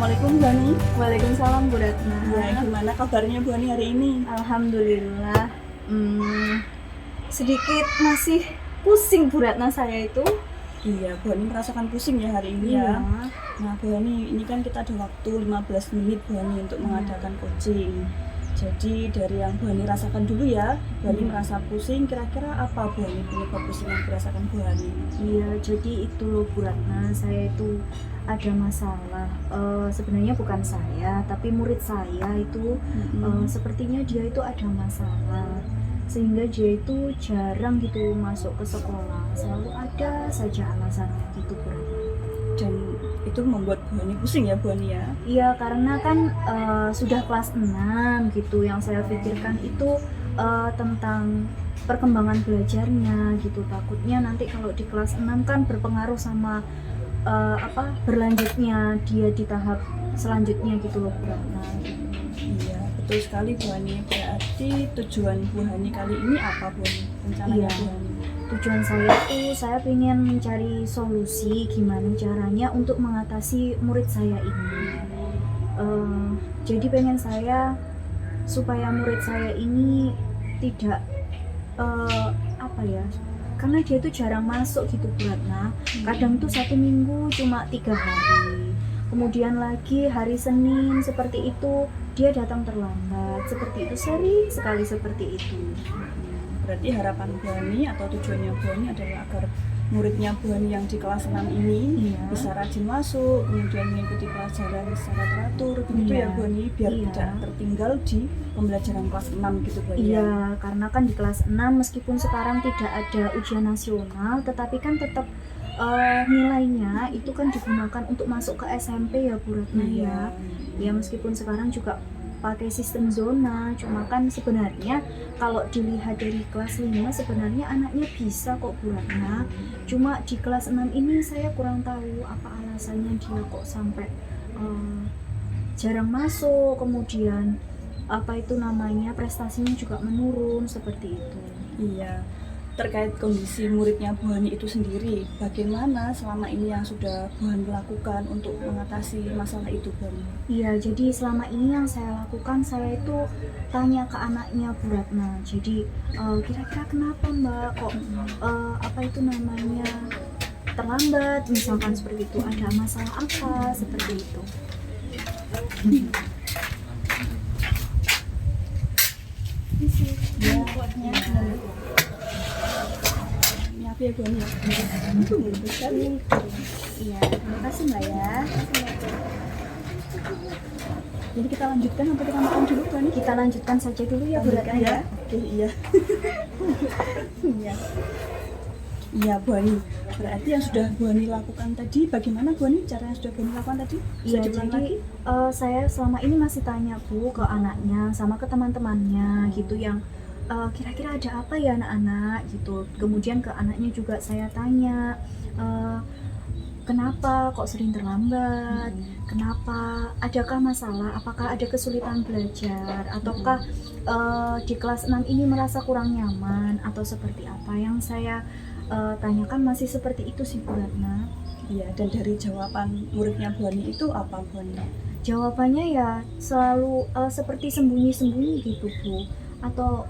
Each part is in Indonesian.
Assalamualaikum Bu Ani. Waalaikumsalam Bu Ratna. Ya, gimana kabarnya Bu Ani hari ini? Alhamdulillah. Sedikit masih pusing Bu Ratna saya itu. Iya, Bu Ani merasakan pusing ya hari ini Iya. ya. Nah, Bu Ani, ini kan kita ada waktu 15 menit Bu Ani untuk mengadakan coaching. Jadi dari yang Bu Ani rasakan dulu ya, Bu Ani merasa pusing, kira-kira apa Bu Ani penyebab pusing yang dirasakan Bu Ani? Iya, jadi itu loh Bu Ratna, saya itu ada masalah. Sebenarnya bukan saya, tapi murid saya itu sepertinya dia itu ada masalah. Sehingga dia itu jarang gitu masuk ke sekolah. Selalu ada saja alasannya gitu Bu Ratna. Dan itu membuat Bu Ani pusing ya Bu Ani ya? Iya, karena kan sudah kelas 6 gitu. Yang saya pikirkan itu tentang perkembangan belajarnya gitu. Takutnya nanti kalau di kelas 6 kan berpengaruh sama berlanjutnya dia di tahap selanjutnya gitu loh Bu Ratna. Iya, betul sekali Bu Ani. Berarti tujuan Bu Ani kali ini apa Bu Ani? Rencananya Iya. Bu Ani? Tujuan saya itu saya ingin mencari solusi gimana caranya untuk mengatasi murid saya ini. Jadi pengen saya supaya murid saya ini tidak karena dia itu jarang masuk gitu Bu Ratna. Kadang tuh 1 minggu cuma 3 hari, kemudian lagi hari Senin seperti itu dia datang terlambat, seperti itu, sering sekali seperti itu. Berarti harapan Bu Ani atau tujuannya Bu Ani adalah agar muridnya Bu Ani yang di kelas 6 ini bisa rajin masuk, kemudian mengikuti pelajaran secara teratur, begitu ya Bu Ani, biar tidak tertinggal di pembelajaran kelas 6 gitu Bu Ani. Iya, karena kan di kelas 6 meskipun sekarang tidak ada ujian nasional, tetapi kan tetap nilainya itu kan digunakan untuk masuk ke SMP ya Bu Ratna ya. Ya meskipun sekarang juga pakai sistem zona, cuma kan sebenarnya kalau dilihat dari kelas 5 sebenarnya anaknya bisa kok Bu Ratna. Cuma di kelas 6 ini saya kurang tahu apa alasannya dia kok sampai jarang masuk, kemudian prestasinya juga menurun seperti itu. Iya. Terkait kondisi muridnya Bu Ani itu sendiri, bagaimana selama ini yang sudah Bu Ani lakukan untuk mengatasi masalah itu Bu Ani? Iya, jadi selama ini yang saya lakukan, saya itu tanya ke anaknya Bu Ratna. Jadi kira-kira kenapa Mbak kok terlambat, misalkan seperti itu, ada masalah apa seperti itu. Maaf ya Bu Ani. Iya, terima kasih Mbak ya. Jadi kita lanjutkan atau kita makan dulu Bu Ani? Kita lanjutkan saja dulu ya Bu Ratna ya. Oke, iya. Iya Bu Ani. Berarti yang sudah Bu Ani lakukan tadi, bagaimana Bu Ani cara yang sudah Bu Ani lakukan tadi? Iya, jadi saya selama ini masih tanya Bu ke anaknya sama ke teman-temannya gitu yang kira-kira ada apa ya anak-anak gitu. Kemudian ke anaknya juga saya tanya kenapa kok sering terlambat, kenapa, adakah masalah, apakah ada kesulitan belajar, ataukah di kelas 6 ini merasa kurang nyaman atau seperti apa. Yang saya tanyakan masih seperti itu sih Bu Ratna. Iya, dan dari jawaban muridnya Bu Ani itu apa Bu Ani? Jawabannya ya selalu seperti sembunyi-sembunyi gitu Bu, atau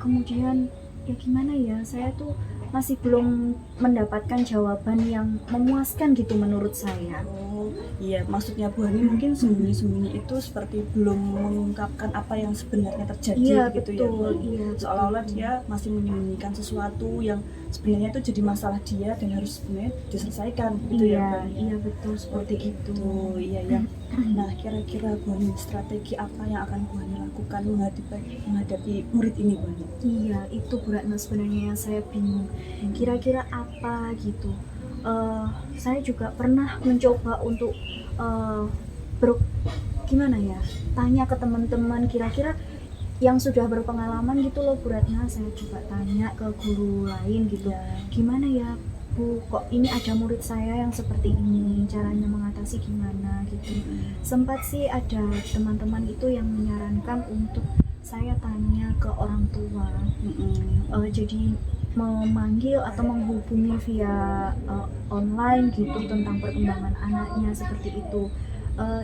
kemudian ya gimana ya, saya tuh masih belum mendapatkan jawaban yang memuaskan gitu menurut saya. Oh iya, maksudnya Bu Ani mungkin sembunyi-sembunyi itu seperti belum mengungkapkan apa yang sebenarnya terjadi. Iya, gitu betul, ya Bu Ani. iya, Seolah-olah dia masih menyembunyikan sesuatu yang sebenarnya itu jadi masalah dia dan harus sebenarnya diselesaikan gitu ya Bu Ani. Iya betul seperti itu. Iya ya. Nah, kira-kira Bu Ani strategi apa yang akan Bu Ani lakukan menghadapi murid ini Bu Ani? Iya, itu Bu Ratna sebenarnya yang saya bingung. Kira-kira apa gitu. Saya juga pernah mencoba untuk tanya ke teman-teman kira-kira yang sudah berpengalaman gitu loh Bu Ratna. Saya coba tanya ke guru lain gitu. Gimana ya Bu, kok ini ada murid saya yang seperti ini, caranya mengatasi gimana gitu. Sempat sih ada teman-teman itu yang menyarankan untuk saya tanya ke orang tua. Jadi memanggil atau menghubungi via online gitu tentang perkembangan anaknya seperti itu.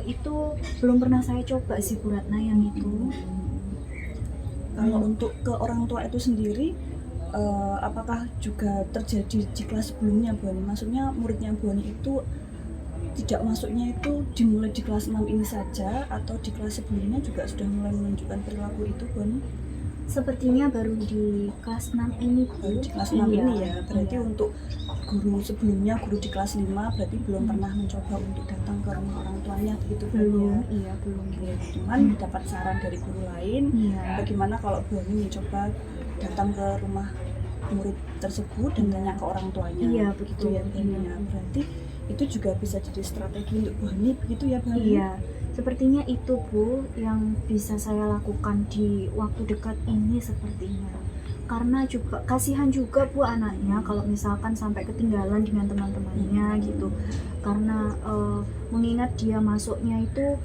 itu belum pernah saya coba sih Bu Ratna yang itu. Kalau untuk ke orang tua itu sendiri, apakah juga terjadi di kelas sebelumnya Bu Ani? Maksudnya muridnya Bu Ani itu tidak masuknya itu dimulai di kelas 6 ini saja, atau di kelas sebelumnya juga sudah mulai menunjukkan perilaku itu Bu Ani? Sepertinya baru di kelas 6 ini Bu. Baru di kelas 6 Iya, ini ya, berarti iya. untuk guru sebelumnya, guru di kelas 5 berarti belum pernah mencoba untuk datang ke rumah orang tuanya begitu Bu Ani ya? Iya belum. Oke, cuman dapat saran dari guru lain, Iya. bagaimana kalau Bu Ani mencoba datang ke rumah murid tersebut dan tanya ke orang tuanya. Iya, begitu ya Bu Ani ya. Berarti itu juga bisa jadi strategi untuk Bu Ani begitu ya Bu Ani? Iya, sepertinya itu Bu yang bisa saya lakukan di waktu dekat ini sepertinya. Karena juga kasihan juga Bu anaknya kalau misalkan sampai ketinggalan dengan teman-temannya gitu. Karena mengingat dia masuknya itu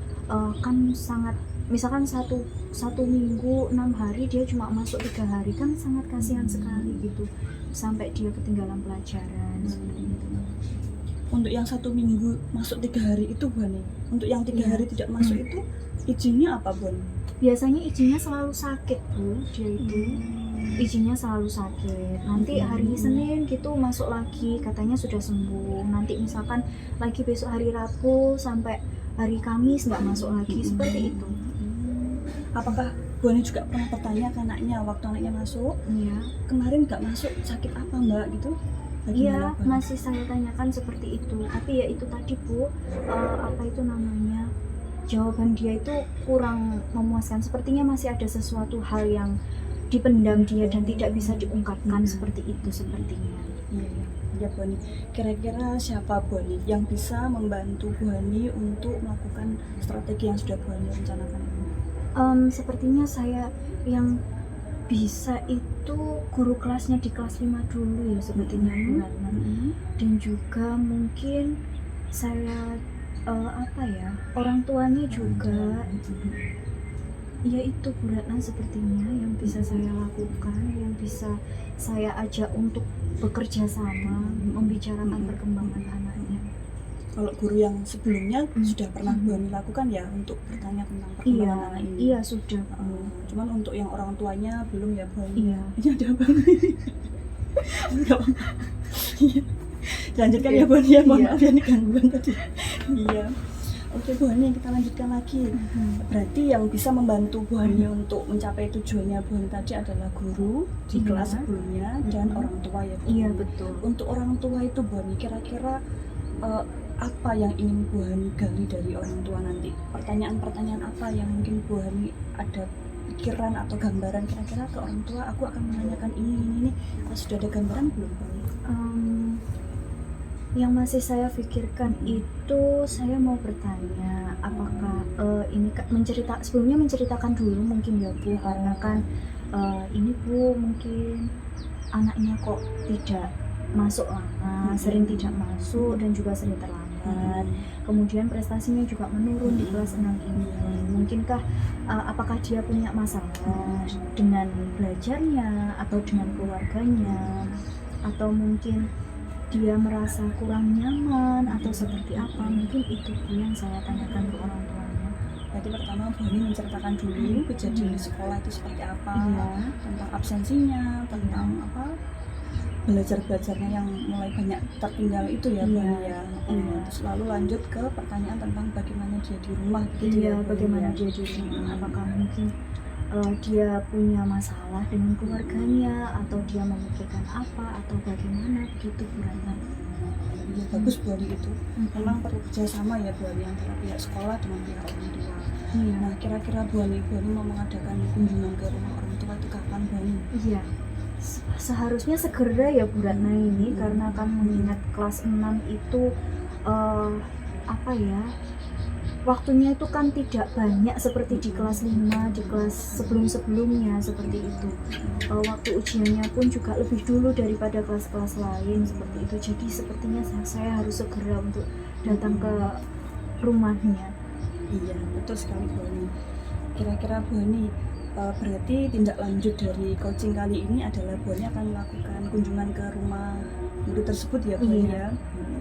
kan sangat, misalkan satu minggu 6 hari dia cuma masuk 3 hari, kan sangat kasihan sekali gitu sampai dia ketinggalan pelajaran seperti itu. Untuk yang 1 minggu masuk 3 hari itu Bu Ani, untuk yang 3 Iya. hari tidak masuk itu izinnya apa Bu Ani? Biasanya izinnya selalu sakit Bu, dia itu izinnya selalu sakit. Nanti hari Senin gitu masuk lagi, katanya sudah sembuh. Nanti misalkan lagi besok hari Rabu sampai hari Kamis nggak masuk lagi, seperti itu. Apakah Bu Ani juga pernah bertanya ke anaknya waktu anaknya masuk, Iya, kemarin nggak masuk sakit apa Mbak gitu? iya Bagaimana, Bu Ani? masih saya tanyakan seperti itu. Tapi ya itu tadi Bu, apa itu namanya? Jawaban dia itu kurang memuaskan. Sepertinya masih ada sesuatu hal yang dipendam dia dan tidak bisa diungkapkan seperti itu sepertinya. Iya, ya Bu Ani. Kira-kira siapa Bu Ani yang bisa membantu Bu Ani untuk melakukan strategi yang sudah Bu Ani rencanakan ini? Sepertinya saya yang bisa itu guru kelasnya di kelas 5 dulu ya sepertinya Bu Ratna. Dan juga mungkin saya apa ya, orang tuanya juga, ya itu Bu Ratna sepertinya yang bisa saya lakukan, yang bisa saya ajak untuk bekerja sama membicarakan perkembangan anaknya. Kalau guru yang sebelumnya sudah pernah Bu Ani lakukan ya untuk bertanya tentang perkembangan anak ini? Iya sudah Bu. Cuman untuk yang orang tuanya belum ya Bu Ani? Iya. Ini ada apa? Nggak apa-apa. Iya. Lanjutkan ya Bu Ani ya, mohon Iya. maaf ya ini gangguan tadi. Iya. Oke Bu Ani, kita lanjutkan lagi. Berarti yang bisa membantu Bu Ani untuk mencapai tujuannya Bu Ani tadi adalah guru di Iya. kelas sebelumnya dan orang tua ya Bu Iya Ani. betul. Untuk orang tua itu Bu Ani, kira-kira apa yang ingin Bu Hani gali dari orang tua nanti? Pertanyaan-pertanyaan apa yang mungkin Bu Hani ada pikiran atau gambaran kira-kira ke orang tua? Aku akan menanyakan ini. Sudah ada gambaran belum Bu Hani? Yang masih saya pikirkan itu saya mau bertanya apakah ini sebelumnya menceritakan dulu mungkin ya Bu, karena kan ini Bu mungkin anaknya kok tidak masuk lama, sering tidak masuk dan juga sering terlambat. Kemudian prestasinya juga menurun di kelas 6 ini. Mungkinkah apakah dia punya masalah dengan belajarnya atau dengan keluarganya, atau mungkin dia merasa kurang nyaman atau seperti apa? Mungkin itu Bu yang saya tanyakan ke orang tuanya. Berarti pertama Bu Hani menceritakan dulu kejadian di sekolah itu seperti apa, Iya. tentang absensinya, tentang apa belajarnya yang mulai banyak tertinggal itu ya Bu Hani ya. Iya. Terus lalu lanjut ke pertanyaan tentang bagaimana dia di rumah gitu Iya, ya Bu Hani bagaimana ya. dia di rumah? Apakah mungkin dia punya masalah dengan keluarganya, atau dia memikirkan apa, atau bagaimana begitu Bu Ratna? Ya, bagus Bu Hani itu. Memang perlu kerjasama ya Bu Hani antara pihak sekolah dengan pihak orang tua. Iya. Nah kira-kira Bu Hani mau mengadakan kunjungan ke rumah orang tua itu kapan Bu Hani? Iya. Seharusnya segera ya Bu Ratna ini, karena kan mengingat kelas 6 itu apa ya, waktunya itu kan tidak banyak seperti di kelas 5, di kelas sebelum-sebelumnya seperti itu. Waktu ujiannya pun juga lebih dulu daripada kelas-kelas lain seperti itu. Jadi sepertinya saya harus segera untuk datang ke rumahnya. Iya betul sekali Bu Hani. Kira-kira Bu Hani berarti tindak lanjut dari coaching kali ini adalah Bu Hani akan melakukan kunjungan ke rumah murid tersebut ya Bu Iya. ya.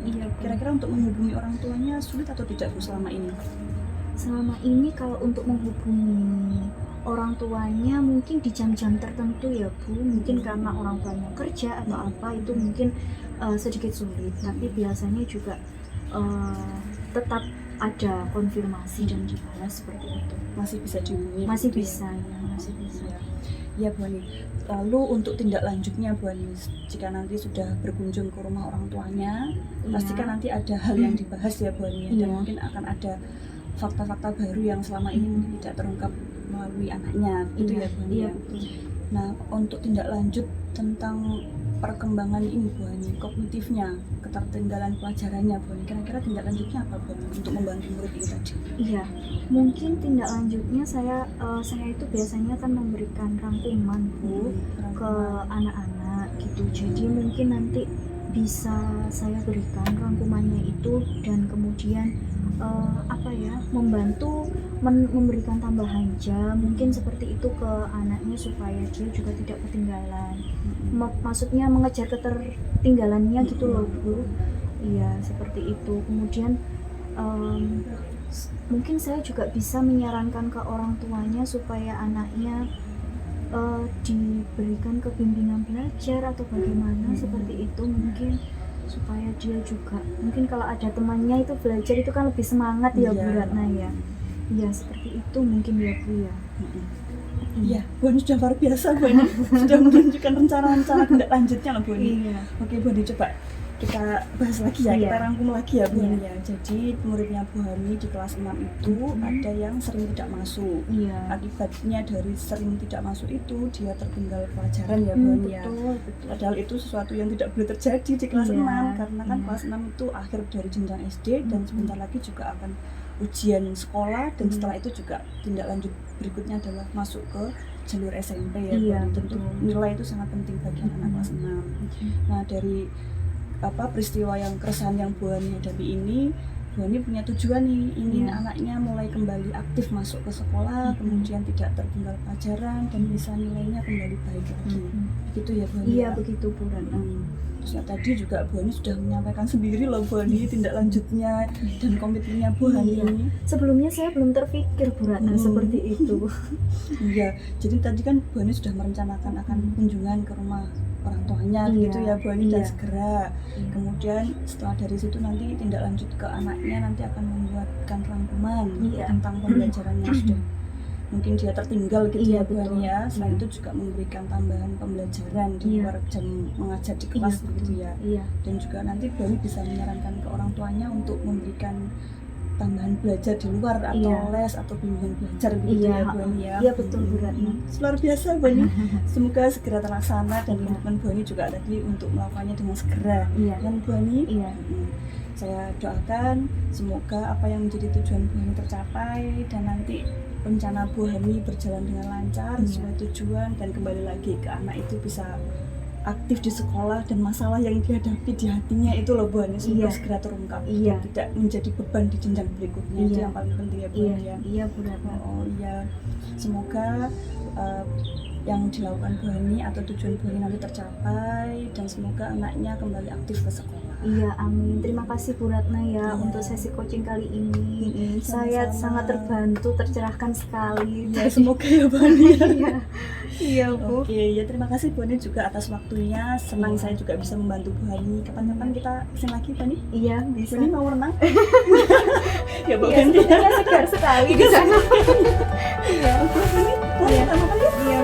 Iya, Bu. Kira-kira untuk menghubungi orang tuanya sulit atau tidak Bu selama ini? Selama ini kalau untuk menghubungi orang tuanya mungkin di jam-jam tertentu ya Bu, mungkin karena orang tuanya kerja atau apa itu mungkin sedikit sulit, tapi biasanya juga tetap ada konfirmasi dan dibalas seperti itu. Masih bisa dihubungi? Masih gitu bisa ya, masih bisa. Ya Bu Ani, lalu untuk tindak lanjutnya Bu Ani, jika nanti sudah berkunjung ke rumah orang tuanya, Iya. pasti kan nanti ada hal yang dibahas ya Bu Ani, dan Iya. mungkin akan ada fakta-fakta baru yang selama ini mungkin tidak terungkap melalui anaknya, gitu ya Bu Ani. Iya, Ya. betul. Nah, untuk tindak lanjut tentang perkembangan ini Bu Ani, kognitifnya, ketertinggalan pelajarannya Bu Ani, kira-kira tindak lanjutnya apa Bu Ani untuk membantu murid ini tadi? Iya, mungkin tindak lanjutnya saya itu biasanya kan memberikan rangkuman Bu ke anak-anak gitu. Jadi mungkin nanti bisa saya berikan rangkumannya itu dan kemudian membantu memberikan tambahan jam mungkin seperti itu ke anaknya supaya dia juga tidak ketinggalan. Maksudnya mengejar ketertinggalannya gitu loh Bu. Iya, seperti itu. Kemudian mungkin saya juga bisa menyarankan ke orang tuanya supaya anaknya diberikan kebimbingan belajar atau bagaimana seperti itu, mungkin supaya dia juga mungkin kalau ada temannya itu belajar itu kan lebih semangat ya Bu Ratna ya. Iya, seperti itu mungkin ya Bu ya. Iya, Bu Ani sudah luar biasa Bu Ani, sudah menunjukkan rencana-rencana tindak lanjutnya loh Bu Ani. Iya. Oke Bu Ani, coba kita bahas lagi ya, Iya. kita rangkum lagi ya Bu Iya. Ani ya. Jadi muridnya Bu Ani di kelas 6 itu ada yang sering tidak masuk. Iya. Akibatnya dari sering tidak masuk itu dia tertinggal pelajaran ya Bu Ani ya. Betul, betul. Padahal itu sesuatu yang tidak boleh terjadi di kelas Iya, 6 karena kan iya. kelas 6 itu akhir dari jenjang SD dan sebentar lagi juga akan ujian sekolah dan setelah itu juga tindak lanjut berikutnya adalah masuk ke jalur SMP ya. Iya, Bu. Tentu betul. nilai itu sangat penting bagi anak kelas 6. Nah, dari peristiwa yang keresahan yang Bu Ani hadapi ini, Bu Ani punya tujuan nih, ingin Iya. anaknya mulai kembali aktif masuk ke sekolah, kemudian tidak tertinggal pelajaran dan bisa nilainya kembali baik lagi. Gitu ya Bu Ani. Iya, ya? begitu Bu Ratna. Terus ya, tadi juga Bu Ani sudah menyampaikan sendiri loh Bu Ani tindak lanjutnya dan komitmennya Bu Ani. Iya. Sebelumnya saya belum terpikir Bu Ratna seperti itu. Iya, jadi tadi kan Bu Ani sudah merencanakan akan kunjungan ke rumah orang tuanya Iya, gitu ya Bu Ani dan iya. segera. Kemudian setelah dari situ nanti tindak lanjut ke anaknya nanti akan membuatkan rangkuman Iya. tentang pembelajarannya sudah mungkin dia tertinggal gitu Iya, ya Bu betul. Ani ya. Selain Iya. itu juga memberikan tambahan pembelajaran di Iya. luar jam mengajar di kelas Iya, begitu ya. Iya. Dan juga nanti Bu Ani bisa menyarankan ke orang tuanya untuk memberikan tambahan belajar di luar atau Iya. les atau bimbingan belajar begitu Iya, ya Bu Ani ya. Iya, betul Bu Ratna. Luar biasa Bu Ani. Semoga segera terlaksana dan komitmen Bu Ani juga tadi untuk melakukannya dengan segera. Iya. Dan Bu Ani, Iya. saya doakan semoga apa yang menjadi tujuan Bu Ani tercapai dan nanti rencana Bu Ani berjalan dengan lancar sesuai tujuan dan kembali lagi ke anak itu bisa aktif di sekolah dan masalah yang dihadapi di hatinya itu loh Bu Ani semoga Iya. segera terungkap Iya. dan tidak menjadi beban di jenjang berikutnya. Itu Iya. yang paling penting ya Bu Iya, Ani ya. iya Bu Ratna. Oh iya, semoga yang dilakukan Bu Ani atau tujuan Bu Ani nanti tercapai dan semoga anaknya kembali aktif ke sekolah. Iya, amin. Terima kasih Bu Ratna ya Iya. untuk sesi coaching kali ini. Saya Sama-sama. sangat terbantu, tercerahkan sekali. Ya, semoga ya Bu Ani. Iya. Iya Bu. Oke, ya terima kasih Bu Ani juga atas waktunya. Senang saya juga bisa membantu Bu Ani. Kapan-kapan kita kesini lagi Bu Ani? Iya, Bu bisa. Ani mau renang? Ya Bu Iya, Ani. sepertinya segar sekali di sana. Iya. Bu Ani, Iya. sama-sama ya. Iya,